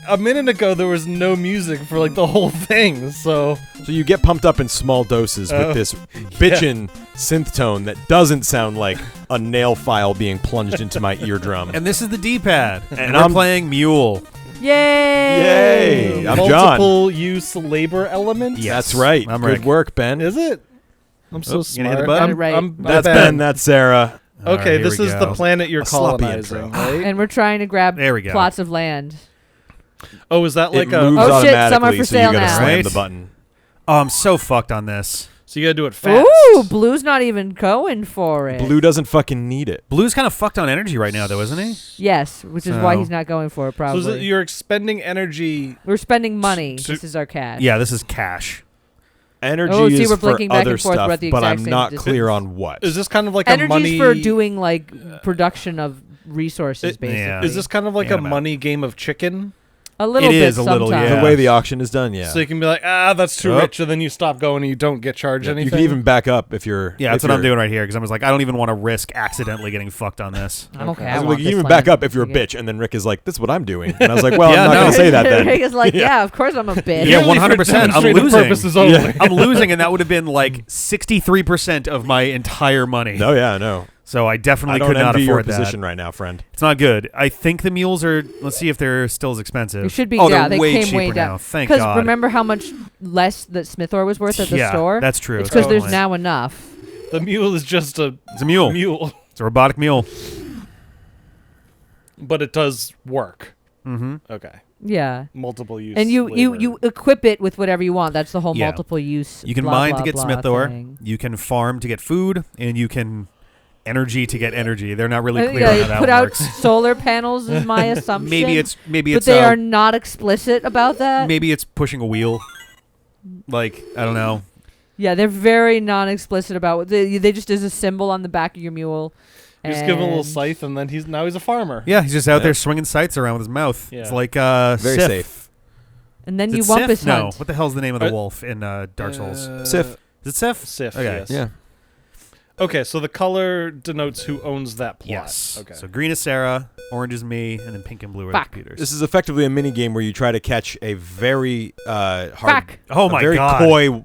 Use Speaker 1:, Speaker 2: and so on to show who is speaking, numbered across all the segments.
Speaker 1: a minute ago there was no music for like the whole thing, so
Speaker 2: you get pumped up in small doses with this bitchin' synth tone that doesn't sound like a nail file being plunged into my eardrum.
Speaker 3: And this is the D-pad, and
Speaker 2: I'm
Speaker 3: we're playing M.U.L.E.
Speaker 2: Yay! I'm John.
Speaker 1: Multiple use labor element.
Speaker 3: Yes.
Speaker 2: That's right.
Speaker 3: I'm
Speaker 2: Good
Speaker 3: Rick.
Speaker 2: work, Ben.
Speaker 1: Is it? I'm so
Speaker 3: You gonna hit
Speaker 1: smart.
Speaker 3: the button?
Speaker 4: Right.
Speaker 2: That's Ben. That's Sarah.
Speaker 1: Okay,
Speaker 3: Alright,
Speaker 1: this
Speaker 3: here we
Speaker 1: is
Speaker 3: go.
Speaker 1: the planet you're
Speaker 2: A sloppy
Speaker 1: colonizing,
Speaker 2: intro.
Speaker 1: right?
Speaker 4: And we're trying to grab
Speaker 3: There we go.
Speaker 4: plots of land.
Speaker 1: Oh, is that like
Speaker 2: it moves
Speaker 4: Oh, shit, some are
Speaker 2: automatically,
Speaker 4: for
Speaker 2: so you
Speaker 4: sale
Speaker 2: gotta
Speaker 4: now.
Speaker 2: slam
Speaker 3: Right.
Speaker 2: the button.
Speaker 3: Oh, I'm so fucked on this.
Speaker 1: So you gotta do it fast.
Speaker 4: Ooh, Blue's not even going for it.
Speaker 2: Blue doesn't fucking need it.
Speaker 3: Blue's kind of fucked on energy right now, though, isn't he?
Speaker 4: Yes, which is why
Speaker 3: So-
Speaker 4: he's not going for it,
Speaker 1: So
Speaker 4: probably.
Speaker 1: is it you're expending energy.
Speaker 4: We're spending money.
Speaker 1: So-
Speaker 4: This is our cash.
Speaker 3: Yeah, this is cash.
Speaker 2: Energy
Speaker 4: Oh, see,
Speaker 2: is
Speaker 4: we're
Speaker 2: for
Speaker 4: blinking back
Speaker 2: other
Speaker 4: and forth.
Speaker 2: stuff,
Speaker 4: We're at the
Speaker 2: but
Speaker 4: exact
Speaker 2: I'm
Speaker 4: same
Speaker 2: not
Speaker 4: distance.
Speaker 2: clear on what.
Speaker 1: Is this kind of like a
Speaker 4: Energy's
Speaker 1: money
Speaker 4: for doing like production of resources, basically.
Speaker 3: yeah.
Speaker 1: Is this kind of like
Speaker 3: Yeah,
Speaker 1: a
Speaker 3: I'm out.
Speaker 1: money game of chicken?
Speaker 4: A little
Speaker 3: It
Speaker 4: bit
Speaker 3: is a little,
Speaker 4: sometimes.
Speaker 3: yeah.
Speaker 2: The way the auction is done, yeah.
Speaker 1: So you can be like, that's too
Speaker 3: Oh.
Speaker 1: rich, and then you stop going and you don't get charged anything.
Speaker 2: You can even back up if you're.
Speaker 3: Yeah, that's
Speaker 2: if
Speaker 3: what I'm
Speaker 2: you're-
Speaker 3: doing right here, because I was like, I don't even want to risk accidentally getting fucked on this.
Speaker 4: I'm okay.
Speaker 1: Okay.
Speaker 4: I
Speaker 2: I was
Speaker 4: want
Speaker 2: like, you
Speaker 4: this
Speaker 2: can even
Speaker 4: land.
Speaker 2: back up if you're a
Speaker 4: Okay.
Speaker 2: bitch, and then Rick is like, "This is what I'm doing," and I was like, "Well,
Speaker 3: Yeah,
Speaker 2: I'm not
Speaker 3: no.
Speaker 2: gonna say that then."
Speaker 4: Rick is like, yeah, of course I'm a bitch.
Speaker 3: Yeah,
Speaker 1: Only for
Speaker 3: 100%. I'm
Speaker 1: demonstrative
Speaker 3: losing.
Speaker 1: purposes only.
Speaker 2: Yeah.
Speaker 3: I'm losing, and that would have been like 63% of my entire money.
Speaker 2: No, yeah, no.
Speaker 3: So I
Speaker 2: I
Speaker 3: definitely
Speaker 2: don't
Speaker 3: could not
Speaker 2: envy your
Speaker 3: afford that.
Speaker 2: position right now, friend.
Speaker 3: It's not good. I think the mules are. Let's see if they're still as expensive.
Speaker 4: It should be.
Speaker 3: Oh,
Speaker 4: yeah,
Speaker 3: they're
Speaker 4: they
Speaker 3: way
Speaker 4: came
Speaker 3: cheaper
Speaker 4: way
Speaker 3: now.
Speaker 4: down.
Speaker 3: Thank
Speaker 4: Because
Speaker 3: God.
Speaker 4: remember how much less that Smithor was worth at the
Speaker 3: yeah,
Speaker 4: store?
Speaker 3: that's true.
Speaker 4: It's
Speaker 3: That's
Speaker 4: because
Speaker 3: a
Speaker 4: there's
Speaker 3: point.
Speaker 4: now enough.
Speaker 1: The mule is just a
Speaker 3: It's a mule.
Speaker 1: mule,
Speaker 3: It's a robotic mule.
Speaker 1: but it does work.
Speaker 3: Mm-hmm.
Speaker 1: Okay,
Speaker 4: Yeah.
Speaker 1: multiple use.
Speaker 4: And you
Speaker 1: labor.
Speaker 4: equip it with whatever you want. That's the whole
Speaker 3: Yeah.
Speaker 4: multiple use.
Speaker 3: You can
Speaker 4: blah,
Speaker 3: mine
Speaker 4: blah,
Speaker 3: to get
Speaker 4: blah
Speaker 3: Smithor.
Speaker 4: thing.
Speaker 3: You can farm to get food, and you can energy to get energy. They're not really
Speaker 4: I think
Speaker 3: clear on how
Speaker 4: they
Speaker 3: that
Speaker 4: put out
Speaker 3: works.
Speaker 4: solar panels is my assumption.
Speaker 3: Maybe it's
Speaker 4: but they are not explicit about that.
Speaker 3: maybe it's pushing a wheel. Like I don't know.
Speaker 4: Yeah, they're very non-explicit about what they just is a symbol on the back of your mule.
Speaker 1: You just give him a little
Speaker 4: and-
Speaker 1: scythe, and then he's a farmer.
Speaker 3: Yeah, he's just out
Speaker 2: Yeah.
Speaker 3: there swinging sights around with his mouth.
Speaker 1: Yeah.
Speaker 3: It's like
Speaker 2: Very
Speaker 3: Sif.
Speaker 2: safe.
Speaker 4: And then
Speaker 3: Is
Speaker 4: you
Speaker 3: it Sif?
Speaker 4: Wumpus
Speaker 3: No.
Speaker 4: hunt.
Speaker 3: What the hell's the name of the
Speaker 1: Uh,
Speaker 3: wolf in Dark Souls?
Speaker 2: Sif.
Speaker 3: Is it Sif?
Speaker 1: Sif.
Speaker 3: Okay.
Speaker 1: Yes.
Speaker 2: Yeah.
Speaker 1: Okay, so the color denotes who owns that plot.
Speaker 3: Yes.
Speaker 1: Okay.
Speaker 3: So green is Sarah, orange is me, and then pink and blue are the
Speaker 4: Fuck.
Speaker 3: computers.
Speaker 2: This is effectively a mini game where you try to catch a very hard,
Speaker 4: Fuck.
Speaker 3: Oh
Speaker 2: a
Speaker 3: my
Speaker 2: very
Speaker 3: God.
Speaker 2: coy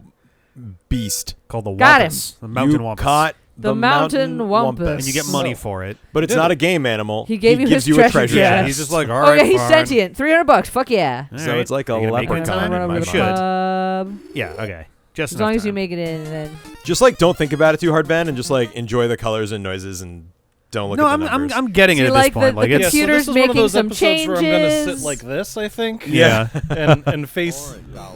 Speaker 2: beast.
Speaker 3: called the
Speaker 4: Got him.
Speaker 3: Wampus. The mountain
Speaker 2: you
Speaker 3: Wampus.
Speaker 2: caught
Speaker 4: The mountain wampus.
Speaker 3: and you get money for it.
Speaker 2: But it's not a game animal.
Speaker 4: He gave you
Speaker 2: gives
Speaker 4: his
Speaker 2: you a
Speaker 4: treasure
Speaker 2: treasure
Speaker 4: chest.
Speaker 3: Yeah,
Speaker 2: chest.
Speaker 3: he's just like, all
Speaker 4: Oh
Speaker 3: right,
Speaker 4: yeah, he's
Speaker 3: fine.
Speaker 4: sentient. $300. Fuck yeah.
Speaker 3: All
Speaker 2: So
Speaker 3: right.
Speaker 2: it's like a
Speaker 3: Are you gonna make it?
Speaker 2: leprechaun
Speaker 4: Run
Speaker 2: in
Speaker 4: over
Speaker 2: my
Speaker 4: the
Speaker 3: should.
Speaker 2: mind.
Speaker 4: pub.
Speaker 3: Yeah, okay. Just
Speaker 4: As long
Speaker 3: enough
Speaker 4: as you
Speaker 3: time.
Speaker 4: make it in, then
Speaker 2: Just like don't think about it too hard, Ben, and just like enjoy the colors and noises and don't look
Speaker 3: No,
Speaker 2: at the
Speaker 3: I'm
Speaker 2: numbers.
Speaker 3: getting
Speaker 4: So
Speaker 3: it
Speaker 4: you
Speaker 3: at this
Speaker 4: like
Speaker 3: point.
Speaker 4: the
Speaker 3: Like
Speaker 1: Yeah,
Speaker 3: it's
Speaker 1: so
Speaker 4: computer's
Speaker 1: this is one of
Speaker 4: making
Speaker 1: those
Speaker 4: some
Speaker 1: episodes where I'm gonna sit
Speaker 4: changes.
Speaker 1: like this, I think.
Speaker 2: Yeah.
Speaker 1: and face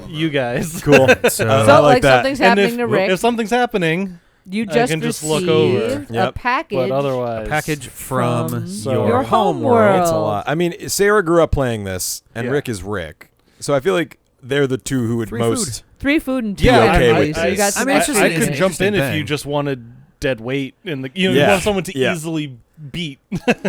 Speaker 1: you guys.
Speaker 2: Cool.
Speaker 3: So-
Speaker 2: I
Speaker 4: so
Speaker 2: like
Speaker 4: like
Speaker 2: that.
Speaker 4: something's
Speaker 1: And
Speaker 4: happening to Rick.
Speaker 1: if something's happening,
Speaker 4: You
Speaker 1: I
Speaker 4: just
Speaker 1: can just
Speaker 4: received
Speaker 1: look over.
Speaker 4: a
Speaker 2: Yep.
Speaker 4: package.
Speaker 1: but otherwise,
Speaker 3: package from
Speaker 1: So-
Speaker 4: your home
Speaker 2: It's
Speaker 4: world.
Speaker 2: a lot. I mean, Sarah grew up playing this, and
Speaker 1: Yeah.
Speaker 2: Rick is Rick. So I feel like they're the two who would
Speaker 3: Free
Speaker 2: most.
Speaker 4: 3 food and 2
Speaker 1: Yeah,
Speaker 2: okay
Speaker 4: energy.
Speaker 2: with
Speaker 4: So you
Speaker 2: this.
Speaker 4: got some
Speaker 3: I mean, it's just
Speaker 1: I
Speaker 3: an
Speaker 1: could
Speaker 4: extra
Speaker 1: jump in
Speaker 3: interesting
Speaker 1: if you
Speaker 3: thing.
Speaker 1: just wanted dead weight in the. You
Speaker 2: Yeah.
Speaker 1: want someone to
Speaker 2: Yeah.
Speaker 1: easily beat.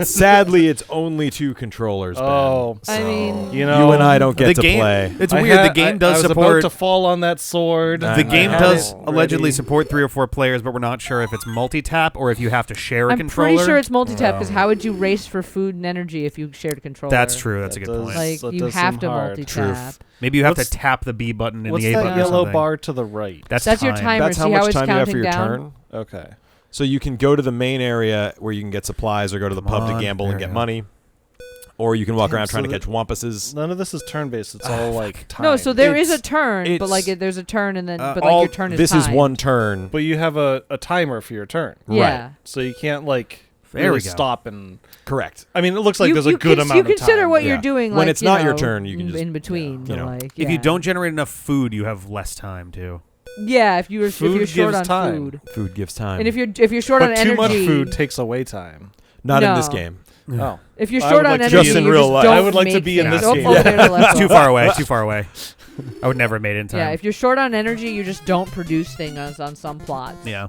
Speaker 2: Sadly, it's only 2 controllers. Ben.
Speaker 1: Oh,
Speaker 4: I
Speaker 2: So
Speaker 4: mean,
Speaker 1: you know,
Speaker 2: you and I don't get
Speaker 3: the
Speaker 2: to
Speaker 3: game.
Speaker 2: play.
Speaker 3: It's
Speaker 1: I
Speaker 3: weird.
Speaker 1: had-
Speaker 3: The game
Speaker 1: I
Speaker 3: does
Speaker 1: was
Speaker 3: support.
Speaker 1: about to fall on that sword.
Speaker 2: The
Speaker 3: The
Speaker 2: I
Speaker 3: game
Speaker 2: had
Speaker 3: does
Speaker 1: it
Speaker 3: allegedly
Speaker 1: ready.
Speaker 3: support 3 or 4 players, but we're not sure if it's multi-tap or if you have to share a
Speaker 4: I'm
Speaker 3: controller.
Speaker 4: pretty sure it's multi-tap because how would you race for food and energy if you shared a controller?
Speaker 3: That's true. That's a
Speaker 1: That
Speaker 3: good
Speaker 1: does-
Speaker 3: point.
Speaker 4: Like
Speaker 1: That
Speaker 4: you
Speaker 1: does
Speaker 4: have
Speaker 1: seem
Speaker 4: to
Speaker 1: hard.
Speaker 4: multi-tap.
Speaker 2: Truth.
Speaker 3: Maybe you have
Speaker 1: What's-
Speaker 3: to tap the B button and
Speaker 1: What's
Speaker 3: the A
Speaker 1: that
Speaker 3: button. or
Speaker 1: yellow
Speaker 3: something.
Speaker 1: bar to the right?
Speaker 3: That's
Speaker 4: That's your
Speaker 3: time.
Speaker 4: timer.
Speaker 2: That's
Speaker 4: See
Speaker 2: how
Speaker 4: how
Speaker 2: much
Speaker 4: it's
Speaker 2: time you have for
Speaker 4: counting
Speaker 2: your
Speaker 4: down?
Speaker 2: turn.
Speaker 1: Okay.
Speaker 2: So you can go to the main area where you can get supplies, or go to the
Speaker 3: Come
Speaker 2: pub
Speaker 3: on,
Speaker 2: to gamble
Speaker 3: there
Speaker 2: and
Speaker 3: we
Speaker 2: get
Speaker 3: go.
Speaker 2: money, or you can walk
Speaker 1: Damn,
Speaker 2: around trying
Speaker 1: so
Speaker 2: to catch wampuses.
Speaker 1: None of this is turn-based. It's all like time.
Speaker 4: No, so there is a
Speaker 2: It's-
Speaker 4: turn, but like
Speaker 2: it's-
Speaker 4: there's a turn and then but
Speaker 2: All-
Speaker 4: like your turn is
Speaker 2: this is
Speaker 4: timed.
Speaker 2: one turn.
Speaker 1: But you have a timer for your turn,
Speaker 4: Yeah.
Speaker 1: so you can't like
Speaker 3: There
Speaker 1: really
Speaker 3: we go.
Speaker 1: stop and.
Speaker 2: Correct.
Speaker 1: I mean, it looks like there's a
Speaker 4: you
Speaker 1: good
Speaker 4: cons-
Speaker 1: amount
Speaker 4: You
Speaker 1: of
Speaker 4: consider
Speaker 1: time.
Speaker 4: what
Speaker 2: Yeah.
Speaker 4: you're doing
Speaker 2: When
Speaker 4: like,
Speaker 2: it's not your
Speaker 4: know,
Speaker 2: turn, you can just-
Speaker 4: in between.
Speaker 2: you know.
Speaker 4: Like,
Speaker 3: If
Speaker 4: yeah.
Speaker 3: you don't generate enough food, you have less time too.
Speaker 4: Yeah, if you're
Speaker 1: Food
Speaker 4: short
Speaker 1: gives
Speaker 4: on
Speaker 1: time.
Speaker 4: food,
Speaker 2: Food gives time.
Speaker 4: and if you're short
Speaker 1: But
Speaker 4: on
Speaker 1: too
Speaker 4: energy,
Speaker 1: much food takes away time.
Speaker 2: Not in this
Speaker 4: No.
Speaker 2: game.
Speaker 1: Oh,
Speaker 4: if you're
Speaker 1: I
Speaker 4: short
Speaker 1: would
Speaker 4: on
Speaker 1: like to
Speaker 4: energy,
Speaker 2: be in
Speaker 4: you
Speaker 2: real
Speaker 4: just
Speaker 2: life.
Speaker 4: don't
Speaker 1: I would like to
Speaker 4: make
Speaker 1: be in
Speaker 4: things.
Speaker 1: this
Speaker 4: Oh,
Speaker 1: game.
Speaker 4: over there to the left.
Speaker 3: Too far away. Too far away. I would never have made it in time.
Speaker 4: Yeah, if you're short on energy, you just don't produce things on some plots.
Speaker 3: Yeah.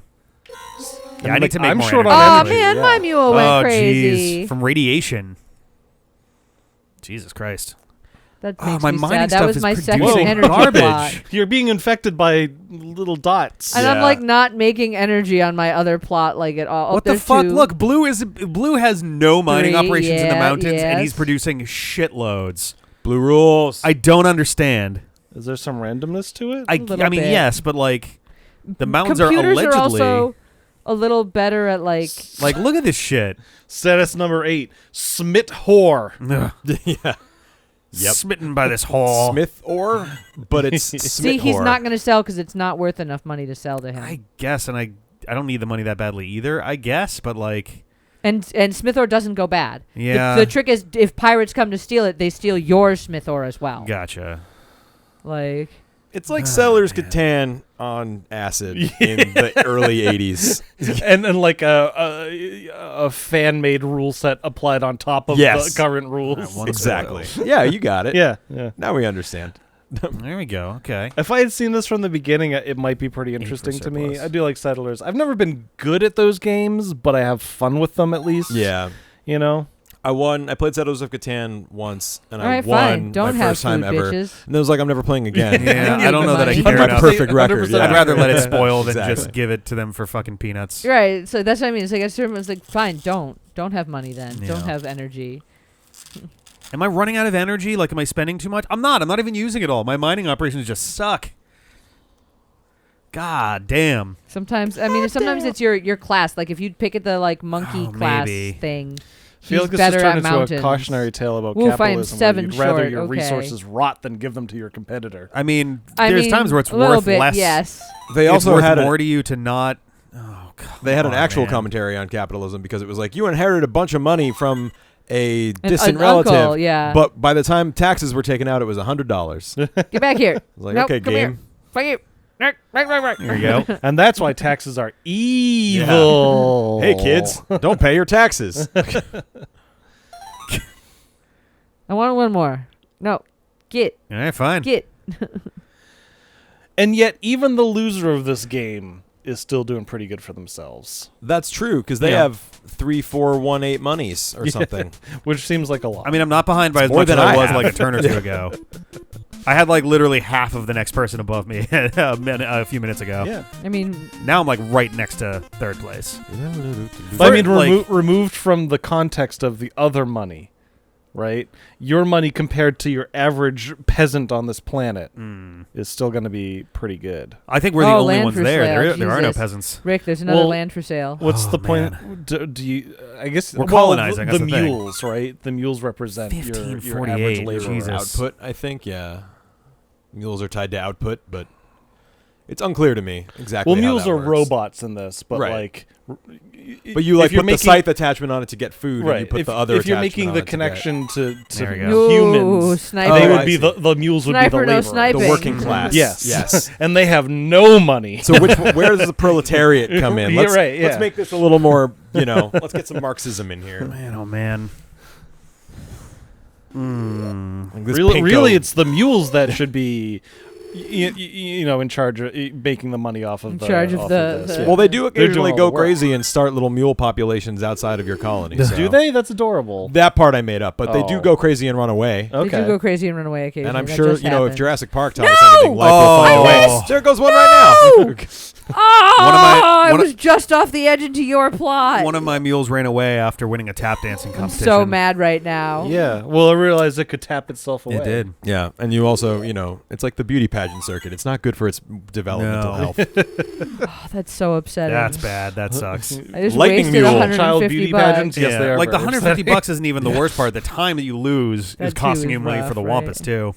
Speaker 3: Yeah, I need to make
Speaker 1: I'm
Speaker 3: more
Speaker 1: short
Speaker 3: energy.
Speaker 1: on
Speaker 4: Oh
Speaker 1: energy,
Speaker 4: man,
Speaker 1: yeah.
Speaker 4: my mule went
Speaker 3: Oh,
Speaker 4: crazy.
Speaker 3: jeez. From radiation. Jesus Christ.
Speaker 4: That
Speaker 3: Oh,
Speaker 4: makes
Speaker 3: my
Speaker 4: me
Speaker 3: mining
Speaker 4: sad. That
Speaker 3: stuff
Speaker 4: was
Speaker 3: is
Speaker 4: my second
Speaker 3: producing
Speaker 4: energy
Speaker 3: garbage.
Speaker 4: plot.
Speaker 1: You're being infected by little dots.
Speaker 4: And I'm
Speaker 2: Yeah.
Speaker 4: like not making energy on my other plot like at all. Oh,
Speaker 3: What the
Speaker 4: there's
Speaker 3: fuck?
Speaker 4: 2.
Speaker 3: Look, Blue has no mining
Speaker 4: 3,
Speaker 3: operations in the
Speaker 4: yeah,
Speaker 3: mountains, and he's
Speaker 4: yes.
Speaker 3: producing shitloads.
Speaker 2: Blue rules.
Speaker 3: I don't understand.
Speaker 1: Is there some randomness to it?
Speaker 3: I
Speaker 4: little
Speaker 3: mean,
Speaker 4: bit.
Speaker 3: yes, but like the mountains are
Speaker 4: Computers
Speaker 3: allegedly
Speaker 4: are also a little better at like.
Speaker 3: like look at this shit.
Speaker 1: Status number 8. Smit whore.
Speaker 3: Ugh.
Speaker 2: Yeah. Yep.
Speaker 3: Smitten by this hole.
Speaker 2: Smith ore, but it's
Speaker 4: See,
Speaker 2: Smith
Speaker 4: he's
Speaker 2: whore.
Speaker 4: not going to sell because it's not worth enough money to sell to him.
Speaker 3: I guess, and I don't need the money that badly either. I guess, but like,
Speaker 4: And Smith ore doesn't go bad.
Speaker 3: yeah.
Speaker 4: The trick is if pirates come to steal it, they steal your Smith ore as well.
Speaker 3: Gotcha.
Speaker 4: Like.
Speaker 2: It's like Settlers Catan on acid in the early 80s.
Speaker 1: and like a fan-made rule set applied on top of
Speaker 2: Yes.
Speaker 1: the current rules.
Speaker 2: Exactly. Yeah, you got it.
Speaker 1: Yeah.
Speaker 2: Now we understand.
Speaker 3: There we go. Okay.
Speaker 1: If I had seen this from the beginning, it might be pretty interesting to me.
Speaker 3: surplus.
Speaker 1: I do like Settlers. I've never been good at those games, but I have fun with them at least.
Speaker 2: Yeah.
Speaker 1: You know?
Speaker 2: I played Settlers of Catan once, and
Speaker 4: All
Speaker 2: I
Speaker 4: right,
Speaker 2: won
Speaker 4: fine. Don't
Speaker 2: my
Speaker 4: have
Speaker 2: first time
Speaker 4: food,
Speaker 2: ever.
Speaker 4: bitches.
Speaker 2: And it was like, I'm never playing again.
Speaker 3: Yeah, I don't know that I
Speaker 4: Keep
Speaker 3: care
Speaker 2: my
Speaker 3: enough.
Speaker 2: perfect record.
Speaker 1: 100%
Speaker 2: Yeah.
Speaker 3: I'd rather let it
Speaker 1: Yeah.
Speaker 3: spoil than
Speaker 2: Exactly.
Speaker 3: just give it to them for fucking peanuts.
Speaker 4: You're right. So that's what I mean. It's like a certain was like, fine, don't have money then.
Speaker 3: Yeah.
Speaker 4: Don't have energy.
Speaker 3: Am I running out of energy? Like, am I spending too much? I'm not. I'm not even using it all. My mining operations just suck. God damn.
Speaker 4: Sometimes sometimes it's your class. Like if you pick at the like monkey
Speaker 3: Oh,
Speaker 4: class
Speaker 3: maybe.
Speaker 4: thing,
Speaker 1: I feel
Speaker 4: he's
Speaker 1: like this
Speaker 4: better
Speaker 1: has
Speaker 4: at
Speaker 1: turned into
Speaker 4: mountains.
Speaker 1: a cautionary tale about
Speaker 4: Oof, I am
Speaker 1: capitalism.
Speaker 4: 7
Speaker 1: where you'd rather
Speaker 4: short,
Speaker 1: your
Speaker 4: okay.
Speaker 1: resources rot than give them to your competitor.
Speaker 3: I mean,
Speaker 4: I
Speaker 3: there's
Speaker 4: mean,
Speaker 3: times where it's
Speaker 4: a little
Speaker 3: worth
Speaker 4: bit,
Speaker 3: less.
Speaker 4: Yes.
Speaker 2: They
Speaker 3: It's
Speaker 2: also
Speaker 3: worth
Speaker 2: had
Speaker 3: more to you to not. Oh, God.
Speaker 2: They had an actual
Speaker 3: man.
Speaker 2: commentary on capitalism because it was like, you inherited a bunch of money from a distant
Speaker 4: an
Speaker 2: relative,
Speaker 4: uncle, yeah.
Speaker 2: but by the time taxes were taken out, it was $100.
Speaker 4: Get back here.
Speaker 2: I was like,
Speaker 4: Nope,
Speaker 2: okay,
Speaker 4: come
Speaker 2: game.
Speaker 4: here. Fuck you.
Speaker 3: There you go.
Speaker 1: And that's why taxes are evil.
Speaker 2: Hey, kids, don't pay your taxes.
Speaker 4: I want one more. No. Get.
Speaker 3: All right, fine.
Speaker 4: Get.
Speaker 1: And yet, even the loser of this game is still doing pretty good for themselves,
Speaker 2: That's true because they
Speaker 1: Yeah.
Speaker 2: have 3, 4, 1, 8 monies or something.
Speaker 1: which seems like a lot.
Speaker 3: I mean, I'm not behind by as
Speaker 2: more
Speaker 3: much as
Speaker 2: than
Speaker 3: I
Speaker 2: I
Speaker 3: was
Speaker 2: have.
Speaker 3: like a turn or two ago. I had like literally half of the next person above me a few minutes ago.
Speaker 1: yeah.
Speaker 4: I mean,
Speaker 3: Now I'm like right next to third place.
Speaker 1: I mean,
Speaker 3: like-
Speaker 1: removed from the context of the other money, right? Your money compared to your average peasant on this planet is still going to be pretty good.
Speaker 3: I think we're the
Speaker 4: Oh,
Speaker 3: only
Speaker 4: land
Speaker 3: ones
Speaker 4: for
Speaker 3: there.
Speaker 4: sale,
Speaker 3: There are no
Speaker 4: Jesus.
Speaker 3: peasants.
Speaker 4: Rick, there's another
Speaker 1: Well,
Speaker 4: land for sale.
Speaker 1: What's
Speaker 3: Oh,
Speaker 1: the point? Do you? I guess
Speaker 3: We're colonizing,
Speaker 1: The
Speaker 3: that's the thing.
Speaker 1: mules, right? The mules represent your
Speaker 3: 1548,
Speaker 1: average labor.
Speaker 3: Jesus.
Speaker 2: Output, I think, yeah. Mules are tied to output, but it's unclear to me exactly.
Speaker 1: Well,
Speaker 2: how
Speaker 1: mules
Speaker 2: that
Speaker 1: are
Speaker 2: works.
Speaker 1: robots in this, but
Speaker 2: Right.
Speaker 1: like,
Speaker 2: But you like
Speaker 1: if you're
Speaker 2: put the scythe attachment on it to get food, and you
Speaker 1: right?
Speaker 2: put
Speaker 1: If,
Speaker 2: the other.
Speaker 1: if you're
Speaker 2: attachment
Speaker 1: making
Speaker 2: on
Speaker 1: the
Speaker 2: it to get-
Speaker 1: connection to
Speaker 3: There we go.
Speaker 4: No,
Speaker 1: humans,
Speaker 4: sniper.
Speaker 1: they
Speaker 2: Oh,
Speaker 1: would
Speaker 2: I
Speaker 1: be
Speaker 2: see.
Speaker 1: the mules would
Speaker 4: Sniper,
Speaker 1: be the
Speaker 4: no
Speaker 1: labor.
Speaker 4: sniping.
Speaker 2: the working class.
Speaker 1: Yes,
Speaker 2: yes.
Speaker 1: and they have no money.
Speaker 2: So where does the proletariat come in?
Speaker 1: You're
Speaker 2: Let's,
Speaker 1: right,
Speaker 2: let's
Speaker 1: yeah.
Speaker 2: make this a little more. Let's get some Marxism in here.
Speaker 3: Man, oh man.
Speaker 2: Like this
Speaker 1: Really,
Speaker 2: pinko-
Speaker 1: it's the mules that should be, in charge of making the money off of
Speaker 4: In
Speaker 1: the
Speaker 4: charge of
Speaker 1: off
Speaker 4: the-
Speaker 1: this.
Speaker 4: the-
Speaker 1: Yeah.
Speaker 2: Well, they do
Speaker 1: They're doing
Speaker 2: occasionally
Speaker 1: all
Speaker 2: go
Speaker 1: the work.
Speaker 2: crazy and start little mule populations outside of your colony. so.
Speaker 1: Do they? That's adorable.
Speaker 2: That part I made up, but they do
Speaker 1: Oh.
Speaker 2: go crazy and run away.
Speaker 4: They
Speaker 1: Okay.
Speaker 4: do go crazy and run away occasionally.
Speaker 2: And I'm
Speaker 4: That
Speaker 2: sure,
Speaker 4: just
Speaker 2: if
Speaker 4: happens.
Speaker 2: Jurassic Park taught us anything, life will find a
Speaker 3: Oh.
Speaker 2: way. There goes one right now.
Speaker 4: Oh, I
Speaker 3: one of-
Speaker 4: was just off the edge into your plot.
Speaker 3: One of my mules ran away after winning a tap dancing
Speaker 4: I'm
Speaker 3: competition.
Speaker 4: so mad right now.
Speaker 1: Yeah. Well, I realized it could tap itself away.
Speaker 3: It did.
Speaker 2: Yeah, and you also, it's like the beauty pageant circuit. It's not good for its developmental
Speaker 3: No.
Speaker 2: health.
Speaker 4: Oh, that's so upsetting.
Speaker 3: That's bad. That sucks.
Speaker 4: I just
Speaker 2: Lightning
Speaker 4: wasted
Speaker 2: Mule.
Speaker 4: 150
Speaker 1: Child beauty
Speaker 4: bucks.
Speaker 1: pageants? Yes,
Speaker 3: Yeah.
Speaker 1: they are.
Speaker 3: Like the
Speaker 1: very
Speaker 3: 150
Speaker 1: upsetting.
Speaker 3: bucks isn't even the worst part. The time that you lose
Speaker 4: That
Speaker 3: is
Speaker 4: too
Speaker 3: costing
Speaker 4: is
Speaker 3: you money
Speaker 4: rough,
Speaker 3: for the
Speaker 4: right.
Speaker 3: wampus too.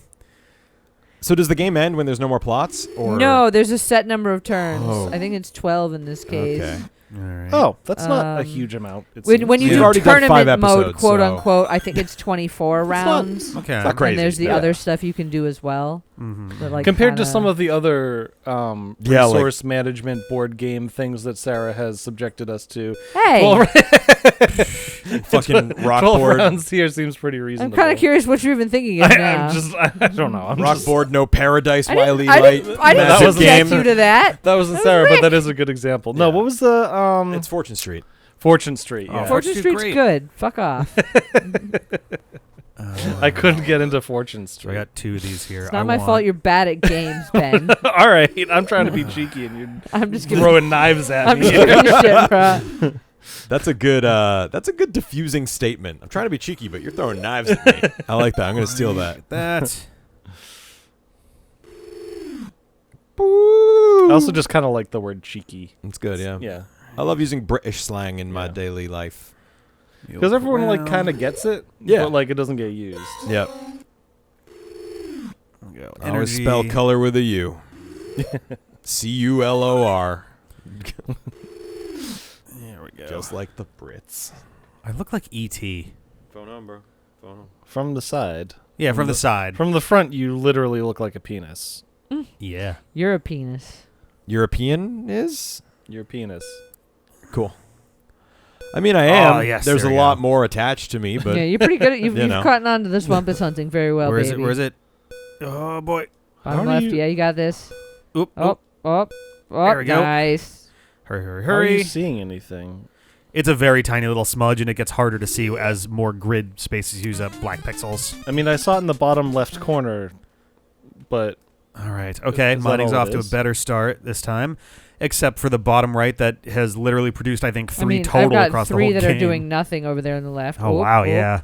Speaker 2: So does the game end when there's no more plots? Or
Speaker 4: No, there's a set number of turns.
Speaker 2: Oh.
Speaker 4: I think it's 12 in this case.
Speaker 2: Okay.
Speaker 3: All right.
Speaker 1: Oh, that's not a
Speaker 4: Um,
Speaker 1: huge amount. It
Speaker 4: When
Speaker 1: seems.
Speaker 4: you
Speaker 2: We've
Speaker 4: do
Speaker 2: already done 5
Speaker 4: tournament mode,
Speaker 2: episodes,
Speaker 4: quote
Speaker 2: so-
Speaker 4: unquote, I think it's 24 rounds.
Speaker 3: Okay.
Speaker 2: It's not crazy.
Speaker 4: And there's the
Speaker 2: Yeah.
Speaker 4: other stuff you can do as well.
Speaker 3: Mhm.
Speaker 4: That, like,
Speaker 1: Compared to
Speaker 4: kinda-
Speaker 1: some of the other
Speaker 2: Yeah, like-
Speaker 1: resource management board game things that Sarah has subjected us to.
Speaker 4: Hey,
Speaker 2: 12 rock
Speaker 1: 12
Speaker 2: board.
Speaker 1: rounds here seems pretty
Speaker 4: I'm
Speaker 1: reasonable.
Speaker 4: kind of curious what you're even thinking of now.
Speaker 1: I don't know. I'm
Speaker 2: Rock
Speaker 1: just-
Speaker 2: board, no paradise,
Speaker 4: I
Speaker 2: Wily
Speaker 4: didn't,
Speaker 2: Light.
Speaker 4: I didn't
Speaker 1: That was
Speaker 4: subject
Speaker 1: game.
Speaker 4: you to that.
Speaker 1: That wasn't
Speaker 4: That was
Speaker 1: Sarah,
Speaker 4: Rick.
Speaker 1: but that is a good example. No,
Speaker 2: Yeah.
Speaker 1: what was the
Speaker 2: It's Fortune Street.
Speaker 1: Fortune Street?
Speaker 3: Oh,
Speaker 1: Yeah.
Speaker 4: Fortune
Speaker 3: Street's
Speaker 4: Street's
Speaker 3: great.
Speaker 4: good. Fuck off.
Speaker 1: I couldn't get into Fortune
Speaker 3: So I
Speaker 1: Street.
Speaker 3: got 2 of these here.
Speaker 4: It's not my fault you're bad at games, Ben.
Speaker 1: All right, I'm trying to be cheeky, and you're
Speaker 4: I'm just giving
Speaker 1: throwing knives at
Speaker 4: I'm
Speaker 1: me.
Speaker 4: just giving you shit, bro.
Speaker 2: That's a good diffusing statement. I'm trying to be cheeky, but you're throwing knives at me. I like that. I'm going to steal that.
Speaker 3: That's
Speaker 1: I also just kind of like the word cheeky.
Speaker 2: It's good, yeah.
Speaker 1: Yeah.
Speaker 2: I love using British slang in my daily life.
Speaker 1: Because everyone like kind of gets it,
Speaker 2: Yeah.
Speaker 1: but like it doesn't get used.
Speaker 2: Yep.
Speaker 3: go.
Speaker 2: I always spell color with a U. C-U-L-O-R.
Speaker 3: There we go.
Speaker 2: Just like the Brits.
Speaker 3: I look like E.T.
Speaker 2: Phone number.
Speaker 1: From the side.
Speaker 3: Yeah, from the side.
Speaker 1: From the front, you literally look like a penis.
Speaker 3: Yeah.
Speaker 4: You're a penis.
Speaker 2: European is?
Speaker 1: Your penis.
Speaker 2: Cool. I mean, I am.
Speaker 3: Oh, yes,
Speaker 2: There's
Speaker 3: there
Speaker 2: a
Speaker 3: we
Speaker 2: lot
Speaker 3: go.
Speaker 2: more attached to me, but
Speaker 4: Yeah, you're pretty good at you've
Speaker 2: You know.
Speaker 4: gotten onto the swampus hunting very well,
Speaker 3: Where is
Speaker 4: baby.
Speaker 3: it? Where is it? Oh boy.
Speaker 4: Bottom
Speaker 1: How do
Speaker 4: left.
Speaker 1: you-
Speaker 4: Yeah, you got this.
Speaker 3: Oop.
Speaker 4: Up, up,
Speaker 3: There
Speaker 4: up.
Speaker 3: we go.
Speaker 4: Nice.
Speaker 3: Hurry, hurry,
Speaker 1: How are you
Speaker 3: hurry.
Speaker 1: seeing anything?
Speaker 3: It's a very tiny little smudge, and it gets harder to see as more grid spaces use up black pixels.
Speaker 1: I mean, I saw it in the bottom left corner, but
Speaker 3: All right. Okay.
Speaker 1: Is that
Speaker 3: Mining's
Speaker 1: all
Speaker 3: off
Speaker 1: it
Speaker 3: to a
Speaker 1: is?
Speaker 3: better start this time, except for the bottom right that has literally produced, I think, three
Speaker 4: I mean,
Speaker 3: total
Speaker 4: I've got
Speaker 3: across the
Speaker 4: three
Speaker 3: whole
Speaker 4: that
Speaker 3: game.
Speaker 4: are doing nothing over there on the left.
Speaker 3: Oh
Speaker 4: Oop,
Speaker 3: wow!
Speaker 4: oop.
Speaker 3: Yeah.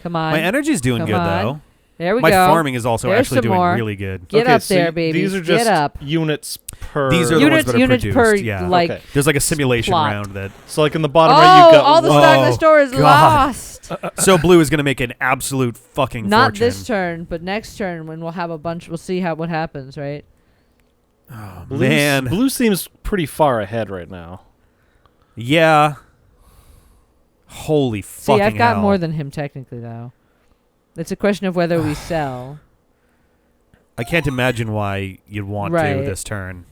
Speaker 4: Come on.
Speaker 3: My energy's doing
Speaker 4: Come
Speaker 3: good
Speaker 4: on.
Speaker 3: though.
Speaker 4: There we
Speaker 3: My
Speaker 4: go.
Speaker 3: farming is also
Speaker 4: There's
Speaker 3: actually
Speaker 4: some
Speaker 3: doing
Speaker 4: more.
Speaker 3: really good.
Speaker 4: Get
Speaker 1: okay,
Speaker 4: up
Speaker 1: so
Speaker 4: there,
Speaker 1: y-
Speaker 4: baby.
Speaker 1: These are just
Speaker 4: Get up.
Speaker 1: units per.
Speaker 3: These are the ones that are
Speaker 4: Units per
Speaker 3: produced, yeah.
Speaker 4: like.
Speaker 1: Okay.
Speaker 3: There's like a simulation
Speaker 4: plot.
Speaker 3: round that.
Speaker 1: So like in the bottom right, you've got
Speaker 4: all the
Speaker 1: one.
Speaker 4: stock in the store is
Speaker 3: God.
Speaker 4: lost.
Speaker 3: So blue is going to make an absolute fucking
Speaker 4: Not
Speaker 3: fortune.
Speaker 4: this turn, but next turn when we'll have a bunch. We'll see what happens, right?
Speaker 3: Oh,
Speaker 1: Blue's-
Speaker 3: man.
Speaker 1: Blue seems pretty far ahead right now.
Speaker 3: Yeah. Holy
Speaker 4: See,
Speaker 3: fucking
Speaker 4: I've got
Speaker 3: hell.
Speaker 4: more than him technically, though. It's a question of whether we sell.
Speaker 3: I can't imagine why you'd want
Speaker 4: Right.
Speaker 3: to this turn.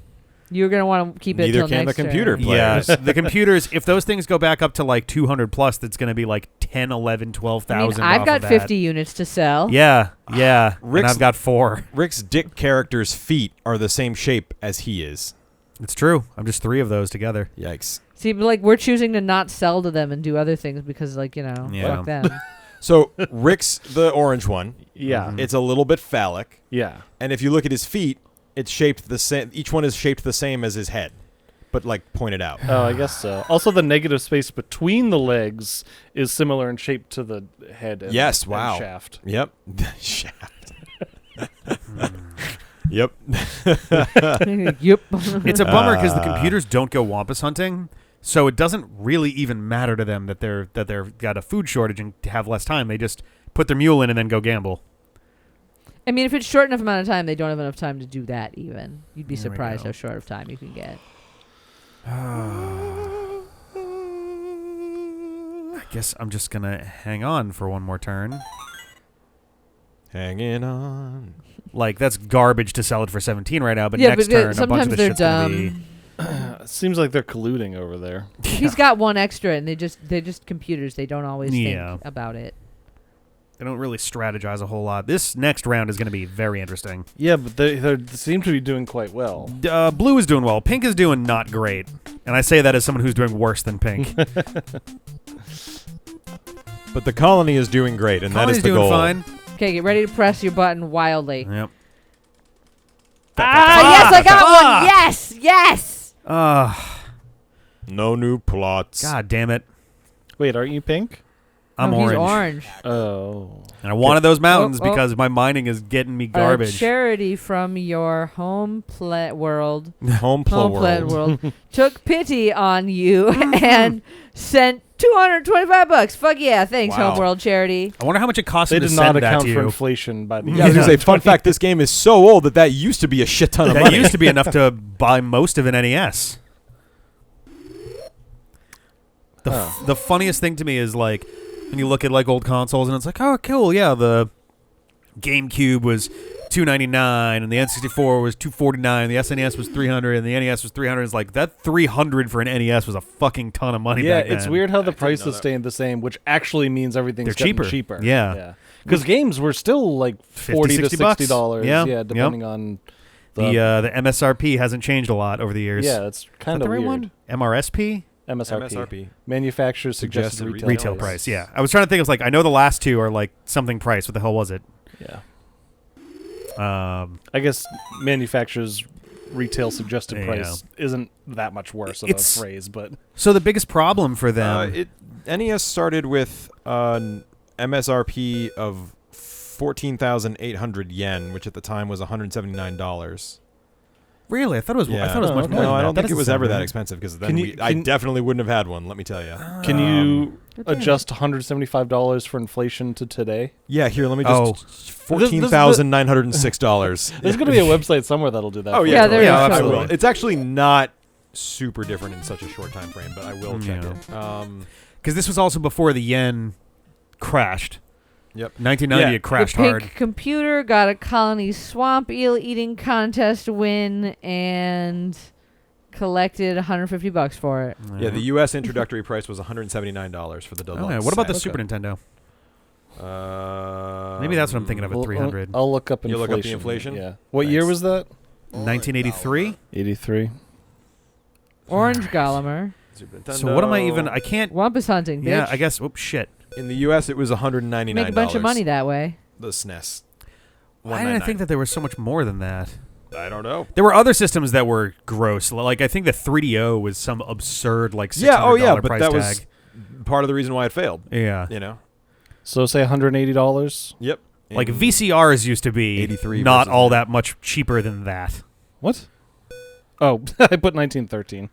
Speaker 4: You're gonna want to keep it
Speaker 2: Neither
Speaker 4: till
Speaker 2: can the
Speaker 4: next
Speaker 2: computer
Speaker 4: turn.
Speaker 2: play.
Speaker 3: Yeah,
Speaker 2: Players.
Speaker 3: the computers, if those things go back up to like 200 plus, that's going to be like 10, 11,
Speaker 4: I
Speaker 3: 12,000
Speaker 4: mean, I've
Speaker 3: off
Speaker 4: got
Speaker 3: of that.
Speaker 4: 50 units to sell.
Speaker 3: Yeah, yeah. And
Speaker 2: Rick's-
Speaker 3: I've got 4.
Speaker 2: Rick's dick character's feet are the same shape as he is.
Speaker 3: It's true. I'm just 3 of those together.
Speaker 2: Yikes.
Speaker 4: See, but like we're choosing to not sell to them and do other things because, like,
Speaker 3: Yeah.
Speaker 4: fuck them.
Speaker 2: So Rick's the orange one.
Speaker 1: Yeah,
Speaker 2: It's a little bit phallic.
Speaker 1: yeah.
Speaker 2: And if you look at his feet, it's shaped the same. Each one is shaped the same as his head, but like pointed out.
Speaker 1: Oh, I guess so. Also, the negative space between the legs is similar in shape to the head. And,
Speaker 2: Yes,
Speaker 1: and
Speaker 2: wow.
Speaker 1: shaft.
Speaker 2: Yep. Shaft. Yep.
Speaker 4: Yep.
Speaker 3: It's a bummer because the computers don't go wampus hunting, so it doesn't really even matter to them that they're got a food shortage and have less time. They just put their mule in and then go gamble.
Speaker 4: I mean, if it's short enough amount of time, they don't have enough time to do that. Even you'd be
Speaker 3: There we
Speaker 4: surprised
Speaker 3: go.
Speaker 4: how short of time you can get.
Speaker 3: I guess I'm just gonna hang on for one more turn.
Speaker 2: Hanging on.
Speaker 3: Like that's garbage to sell it for 17 right now, but
Speaker 4: yeah,
Speaker 3: next
Speaker 4: but
Speaker 3: turn a bunch
Speaker 4: sometimes
Speaker 3: of this
Speaker 4: they're
Speaker 3: shit's gonna be.
Speaker 4: dumb.
Speaker 1: It seems like they're colluding over there.
Speaker 4: He's got one extra, and they're just computers. They don't always
Speaker 3: Yeah.
Speaker 4: think about it.
Speaker 3: They don't really strategize a whole lot. This next round is going to be very interesting.
Speaker 1: Yeah, but they seem to be doing quite well.
Speaker 3: Blue is doing well. Pink is doing not great. And I say that as someone who's doing worse than pink.
Speaker 2: But the colony is doing great, and that
Speaker 3: Colony's
Speaker 2: is the
Speaker 3: doing
Speaker 2: goal.
Speaker 3: fine.
Speaker 4: Okay, get ready to press your button wildly.
Speaker 3: Yep.
Speaker 4: Yes, I got one. Yes, yes.
Speaker 2: No new plots.
Speaker 3: God damn it.
Speaker 1: Wait, aren't you pink?
Speaker 3: I'm
Speaker 4: No,
Speaker 3: orange.
Speaker 4: He's orange.
Speaker 1: Oh.
Speaker 3: And I wanted those mountains
Speaker 4: Oh, oh.
Speaker 3: because my mining is getting me garbage.
Speaker 4: A charity from your home world,
Speaker 2: Home
Speaker 4: home world took pity on you and sent $225. Fuck yeah, thanks,
Speaker 2: Wow.
Speaker 4: home world charity.
Speaker 3: I wonder how much it costs
Speaker 1: They
Speaker 3: him to
Speaker 1: did
Speaker 3: send
Speaker 1: not
Speaker 3: that
Speaker 1: account
Speaker 3: to
Speaker 1: for
Speaker 3: you.
Speaker 1: inflation by the
Speaker 2: Yeah, I was going to say, fun fact, this game is so old that used to be a shit ton of
Speaker 3: That
Speaker 2: money.
Speaker 3: used to be enough to buy most of an NES. The funniest thing to me is like when you look at like old consoles and it's like, oh, cool, yeah, the GameCube was $299 and the N64 was $249, the SNES was $300 and the NES was $300. It's like that $300 for an NES was a fucking ton of money.
Speaker 1: Yeah,
Speaker 3: back
Speaker 1: it's
Speaker 3: then.
Speaker 1: weird how the
Speaker 2: didn't know
Speaker 1: prices
Speaker 2: that.
Speaker 1: staying the same, which actually means everything's
Speaker 3: They're
Speaker 1: getting
Speaker 3: cheaper.
Speaker 1: cheaper.
Speaker 3: Yeah.
Speaker 1: Because games were still like 40 to
Speaker 3: $50, $60.
Speaker 1: $60.
Speaker 3: Yeah,
Speaker 1: Yeah,
Speaker 3: yep.
Speaker 1: depending on
Speaker 3: The MSRP hasn't changed a lot over the years.
Speaker 1: Yeah, it's
Speaker 3: Is that
Speaker 1: kind
Speaker 3: the
Speaker 1: of
Speaker 3: right
Speaker 1: weird.
Speaker 3: one? MRSP?
Speaker 1: MSRP. Manufacturer's suggested
Speaker 2: Suggested
Speaker 1: retail,
Speaker 3: Retail price, yeah. I was trying to think, I was like, I know the last two are like something price. What the hell was it?
Speaker 1: Yeah.
Speaker 3: Um,
Speaker 1: I guess manufacturer's retail suggested
Speaker 3: Yeah.
Speaker 1: price isn't that much worse of
Speaker 3: It's-
Speaker 1: a phrase, but
Speaker 3: So the biggest problem for them,
Speaker 2: NES started with an MSRP of 14,800 yen, which at the time was $179.
Speaker 3: really, I thought it was. I
Speaker 2: Yeah.
Speaker 3: thought it was much
Speaker 1: okay.
Speaker 3: more.
Speaker 2: No,
Speaker 3: than
Speaker 2: I
Speaker 3: that.
Speaker 2: don't
Speaker 3: That
Speaker 2: think it
Speaker 3: doesn't
Speaker 2: was
Speaker 3: sound
Speaker 2: ever that
Speaker 3: right.
Speaker 2: expensive because then
Speaker 1: Can you-
Speaker 2: I
Speaker 1: can-
Speaker 2: definitely wouldn't have had one. Let me tell you.
Speaker 1: can you
Speaker 4: Good damn.
Speaker 1: adjust $175 for inflation to today?
Speaker 2: Yeah, here, let me
Speaker 3: Oh.
Speaker 2: just $14,906.
Speaker 1: There's going to be a website somewhere that'll do that.
Speaker 2: Oh
Speaker 1: for
Speaker 2: yeah,
Speaker 1: you.
Speaker 4: there is,
Speaker 2: I
Speaker 3: totally.
Speaker 2: will. It's actually not super different in such a short time frame, but I will check
Speaker 3: Yeah.
Speaker 2: it.
Speaker 3: Because this was also before the yen crashed.
Speaker 2: Yep.
Speaker 3: 1990,
Speaker 2: Yeah.
Speaker 3: it crashed
Speaker 4: the pink
Speaker 3: hard.
Speaker 4: computer got a colony swamp eel eating contest win and collected $150 for it.
Speaker 2: Yeah, the U.S. introductory price was $179 for the deluxe.
Speaker 3: Okay, what about the
Speaker 2: set.
Speaker 3: Super Nintendo?
Speaker 2: Uh,
Speaker 3: Maybe that's what I'm thinking of at
Speaker 1: Well,
Speaker 3: 300.
Speaker 1: I'll look up
Speaker 2: You
Speaker 1: inflation.
Speaker 2: look up the inflation?
Speaker 1: Yeah. What year
Speaker 2: Thanks.
Speaker 1: was that?
Speaker 3: 1983.
Speaker 1: 83.
Speaker 4: Orange Gossamer.
Speaker 2: Super Nintendo.
Speaker 3: So what am I even? I can't.
Speaker 4: Wampus hunting, bitch.
Speaker 3: Yeah, I guess. Oh shit!
Speaker 2: In the U.S., it was $199.
Speaker 4: Make a bunch of money that way.
Speaker 2: The SNES.
Speaker 3: Why did I think that there was so much more than that?
Speaker 2: I don't know.
Speaker 3: There were other systems that were gross. Like I think the 3DO was some absurd like $600
Speaker 2: Yeah, oh yeah, but
Speaker 3: price
Speaker 2: that
Speaker 3: tag.
Speaker 2: was part of the reason why it failed.
Speaker 3: Yeah.
Speaker 2: You know.
Speaker 1: So say $180.
Speaker 2: Yep.
Speaker 3: Like
Speaker 2: In-
Speaker 3: VCRs used to be
Speaker 2: 83
Speaker 3: not
Speaker 2: versus
Speaker 3: all
Speaker 2: now.
Speaker 3: that much cheaper than that.
Speaker 1: What? Oh, I put 1913.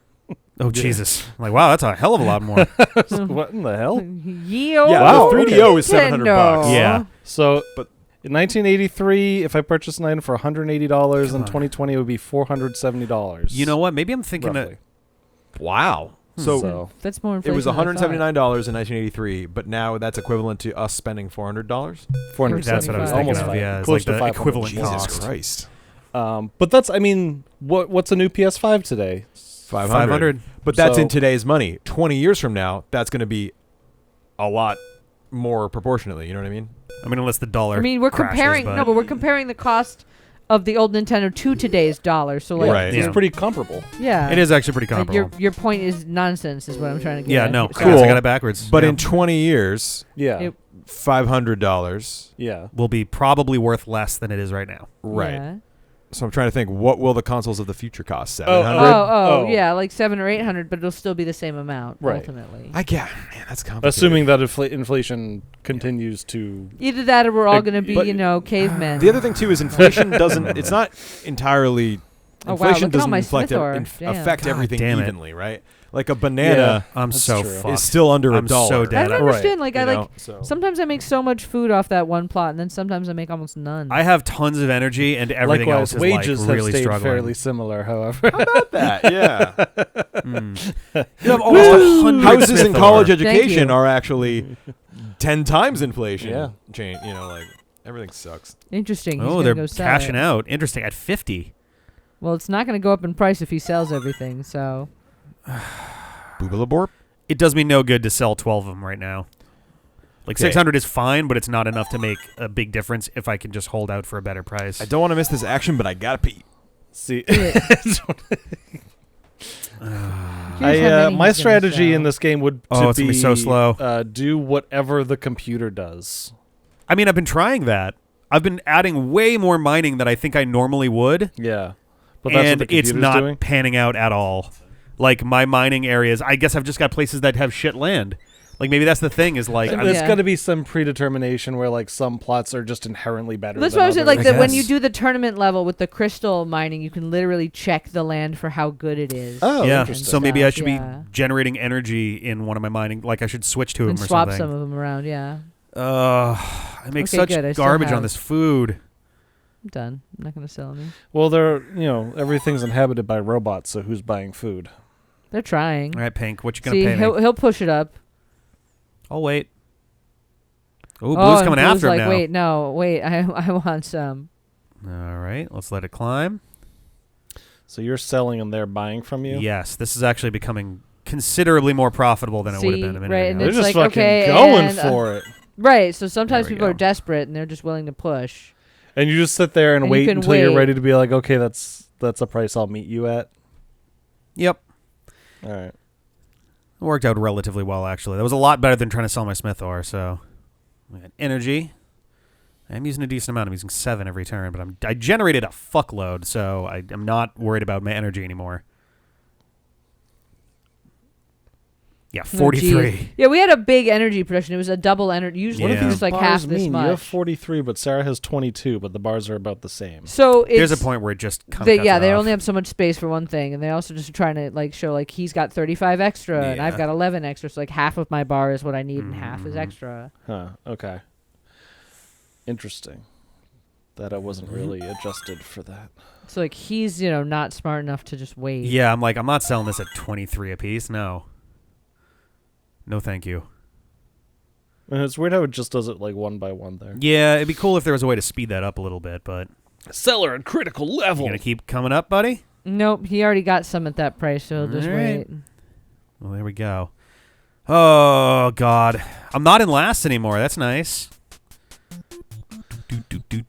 Speaker 3: Oh Jesus! Like wow, that's a hell of a lot more.
Speaker 1: What in the hell?
Speaker 4: Yo,
Speaker 2: Yeah,
Speaker 1: Wow,
Speaker 2: the 3DO is $700.
Speaker 4: Nintendo.
Speaker 3: Yeah.
Speaker 1: So,
Speaker 2: But-
Speaker 1: in 1983, if I purchased an item for $180,
Speaker 3: Come
Speaker 1: in
Speaker 3: on.
Speaker 1: 2020 it would be $470.
Speaker 3: You know what? Maybe I'm thinking that.
Speaker 1: roughly.
Speaker 2: Wow. So
Speaker 1: So
Speaker 4: That's more
Speaker 2: it
Speaker 4: inflation.
Speaker 2: was
Speaker 4: than I thought.
Speaker 2: $179 in 1983, but now that's equivalent to us spending $400.
Speaker 3: That's what I was
Speaker 4: $475.
Speaker 3: thinking
Speaker 1: Almost
Speaker 3: of.
Speaker 1: five.
Speaker 3: Yeah, it's
Speaker 1: Close
Speaker 3: like
Speaker 1: to
Speaker 3: the
Speaker 1: 500.
Speaker 3: equivalent
Speaker 1: Jesus
Speaker 3: cost.
Speaker 2: Christ.
Speaker 1: But that's, I mean, what's a new PS5 today?
Speaker 2: 500. But that's
Speaker 1: So-
Speaker 2: in today's money. 20 years from now, that's going to be a lot more proportionately. You know what I mean?
Speaker 3: I mean, unless the dollar.
Speaker 4: I mean, we're
Speaker 3: crashes,
Speaker 4: comparing.
Speaker 3: but
Speaker 4: No, but we're comparing the cost of the old Nintendo to today's dollar. So like,
Speaker 2: Right.
Speaker 1: It's
Speaker 3: Yeah.
Speaker 1: pretty comparable.
Speaker 4: yeah,
Speaker 3: it is actually pretty
Speaker 4: Like
Speaker 3: comparable.
Speaker 4: your point is nonsense. Is what I'm trying to get.
Speaker 3: Yeah,
Speaker 4: at.
Speaker 3: no,
Speaker 4: Sorry.
Speaker 3: cool. I got it backwards.
Speaker 2: But
Speaker 3: Yeah.
Speaker 2: in 20 years,
Speaker 1: Yeah.
Speaker 4: It-
Speaker 2: $500.
Speaker 1: Yeah.
Speaker 3: will be probably worth less than it is right now.
Speaker 2: Right.
Speaker 4: Yeah.
Speaker 2: So I'm trying to think, what will the consoles of the future cost?
Speaker 1: Oh,
Speaker 2: 700?
Speaker 1: Oh.
Speaker 4: Yeah, like 700 or 800, but it'll still be the same amount
Speaker 1: Right.
Speaker 4: ultimately.
Speaker 2: I get, man, that's complicated.
Speaker 1: Assuming that inflation continues to.
Speaker 4: Either that, or we're all
Speaker 1: Like,
Speaker 4: going to be,
Speaker 2: but-
Speaker 4: cavemen.
Speaker 2: The other thing too is inflation doesn't. It's not entirely.
Speaker 4: Oh, wow,
Speaker 2: Inflation
Speaker 4: look at all
Speaker 2: doesn't
Speaker 4: my
Speaker 2: inflect
Speaker 4: Smith ore. Damn.
Speaker 2: affect
Speaker 3: God
Speaker 2: everything
Speaker 3: damn it.
Speaker 2: evenly, right? Like a banana
Speaker 3: I'm
Speaker 1: that's
Speaker 3: so
Speaker 1: true.
Speaker 3: fucked.
Speaker 2: is still under
Speaker 3: I'm
Speaker 2: a dollar.
Speaker 3: so
Speaker 4: I
Speaker 3: dead.
Speaker 4: don't
Speaker 1: Right.
Speaker 4: understand. Like,
Speaker 2: you
Speaker 4: I
Speaker 2: know?
Speaker 4: like.
Speaker 2: So
Speaker 4: Sometimes I make so much food off that one plot, and then sometimes I make almost none.
Speaker 3: I have tons of energy, and everything
Speaker 1: Likewise,
Speaker 3: else is
Speaker 1: wages
Speaker 3: like
Speaker 1: have
Speaker 3: really
Speaker 1: stayed
Speaker 3: struggling.
Speaker 1: fairly similar, however.
Speaker 2: that, yeah.
Speaker 3: You have almost 100
Speaker 2: Houses
Speaker 3: Smith
Speaker 2: in college
Speaker 3: ore.
Speaker 2: education
Speaker 4: you.
Speaker 2: are actually 10 times inflation.
Speaker 1: Yeah.
Speaker 2: Change. You know, like everything sucks.
Speaker 4: Interesting. He's
Speaker 3: Oh,
Speaker 4: gonna
Speaker 3: they're
Speaker 4: go sell
Speaker 3: cashing
Speaker 4: it.
Speaker 3: out. Interesting. At 50.
Speaker 4: Well, it's not going to go up in price if he sells everything. So
Speaker 2: Boogalabor.
Speaker 3: It does me no good to sell 12 of them right now. Like
Speaker 2: Okay.
Speaker 3: 600 is fine, but it's not enough to make a big difference if I can just hold out for a better price.
Speaker 2: I don't want to miss this action, but I gotta pee.
Speaker 1: See,
Speaker 4: Here's how
Speaker 1: my
Speaker 4: many he's gonna
Speaker 1: strategy in
Speaker 4: sell.
Speaker 1: this game would
Speaker 3: Oh,
Speaker 1: to
Speaker 3: it's
Speaker 1: be
Speaker 3: gonna be so slow.
Speaker 1: Do whatever the computer does.
Speaker 3: I mean, I've been trying that. I've been adding way more mining than I think I normally would,
Speaker 1: Yeah, but that's
Speaker 3: and
Speaker 1: what the
Speaker 3: it's
Speaker 1: computer's
Speaker 3: not
Speaker 1: doing.
Speaker 3: panning out at all. Like my mining areas, I guess I've just got places that have shit land. Like maybe that's the thing is like
Speaker 1: And
Speaker 3: I'm
Speaker 1: there's
Speaker 4: Yeah.
Speaker 1: got to be some predetermination where like some plots are just inherently better.
Speaker 4: That's
Speaker 1: than
Speaker 4: why I was
Speaker 1: others.
Speaker 4: like
Speaker 3: I
Speaker 4: that when you
Speaker 3: guess.
Speaker 4: do the tournament level with the crystal mining, you can literally check the land for how good it is.
Speaker 1: Oh,
Speaker 3: yeah.
Speaker 1: interesting.
Speaker 3: So maybe I
Speaker 4: Stuff,
Speaker 3: should
Speaker 4: yeah.
Speaker 3: be generating energy in one of my mining. Like I should switch to them
Speaker 4: and
Speaker 3: or
Speaker 4: swap
Speaker 3: something.
Speaker 4: some of them around. Yeah,
Speaker 3: I make
Speaker 4: Okay,
Speaker 3: such
Speaker 4: good. I still
Speaker 3: garbage on
Speaker 4: have-
Speaker 3: this food.
Speaker 4: I'm done. I'm not going to sell any.
Speaker 1: Well, they're everything's inhabited by robots, so who's buying food?
Speaker 4: They're trying.
Speaker 3: All right, Pink, what you gonna
Speaker 4: See,
Speaker 3: pay me?
Speaker 4: he'll push it up.
Speaker 3: I'll wait. Ooh, Blue's
Speaker 4: and
Speaker 3: coming
Speaker 4: Blue's
Speaker 3: after him
Speaker 4: like,
Speaker 3: now.
Speaker 4: wait, no, wait, I want some.
Speaker 3: All right, let's let it climb.
Speaker 1: So you're selling and they're buying from you.
Speaker 3: Yes, this is actually becoming considerably more profitable than it would have
Speaker 4: See,
Speaker 3: been a minute
Speaker 4: right,
Speaker 3: ago.
Speaker 4: and
Speaker 1: They're
Speaker 4: it's
Speaker 1: just
Speaker 4: like,
Speaker 1: fucking
Speaker 4: okay,
Speaker 1: going
Speaker 4: and,
Speaker 1: for it,
Speaker 4: Right. So sometimes
Speaker 3: There we
Speaker 4: people are
Speaker 3: go.
Speaker 4: desperate and they're just willing to push.
Speaker 1: and you just sit there and
Speaker 4: And you
Speaker 1: wait
Speaker 4: can
Speaker 1: until you're
Speaker 4: wait.
Speaker 1: ready to be like, okay, that's a price I'll meet you at.
Speaker 3: Yep.
Speaker 1: All right.
Speaker 3: It worked out relatively well, actually. That was a lot better than trying to sell my Smith ore, so... We got energy. I'm using a decent amount. I'm using 7 every turn, but I generated a fuckload, so I'm not worried about my energy anymore. Yeah, 43.
Speaker 4: Yeah, we had a big energy production. It was a double energy. Usually
Speaker 3: What do
Speaker 4: it's like half this
Speaker 1: mean?
Speaker 4: much.
Speaker 1: You have 43, but Sarah has 22, but the bars are about the same.
Speaker 4: So it's,
Speaker 3: There's a point where it just kind of
Speaker 4: they only have so much space for one thing, and they also just trying to like show like he's got 35 extra and I've got 11 extra. So like half of my bar is what I need and half is extra.
Speaker 1: Huh. Okay. Interesting. That I wasn't really adjusted for that.
Speaker 4: So like he's not smart enough to just wait.
Speaker 3: Yeah, I'm not selling this at 23 a piece. No, thank you.
Speaker 1: And it's weird how it just does it like one by one there.
Speaker 3: Yeah, it'd be cool if there was a way to speed that up a little bit, but
Speaker 1: Seller at critical level.
Speaker 3: you gonna keep coming up, buddy?
Speaker 4: Nope, he already got some at that price, so he'll just
Speaker 3: Alright.
Speaker 4: wait.
Speaker 3: Well, there we go. Oh God, I'm not in last anymore. That's nice.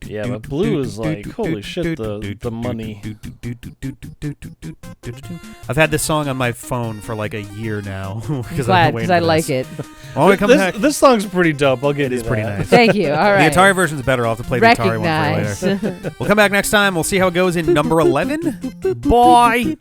Speaker 1: Yeah, but blue is like, holy shit, the money.
Speaker 3: I've had this song on my phone for like a year now.
Speaker 4: Because I like it.
Speaker 3: Oh, come back.
Speaker 1: This song's pretty dope. I'll give
Speaker 3: It
Speaker 1: you
Speaker 3: is pretty
Speaker 1: that.
Speaker 3: nice.
Speaker 4: Thank you. All right.
Speaker 3: The Atari version's better. I'll have to play the Atari one for later. We'll come back next time. We'll see how it goes in number 11. Bye.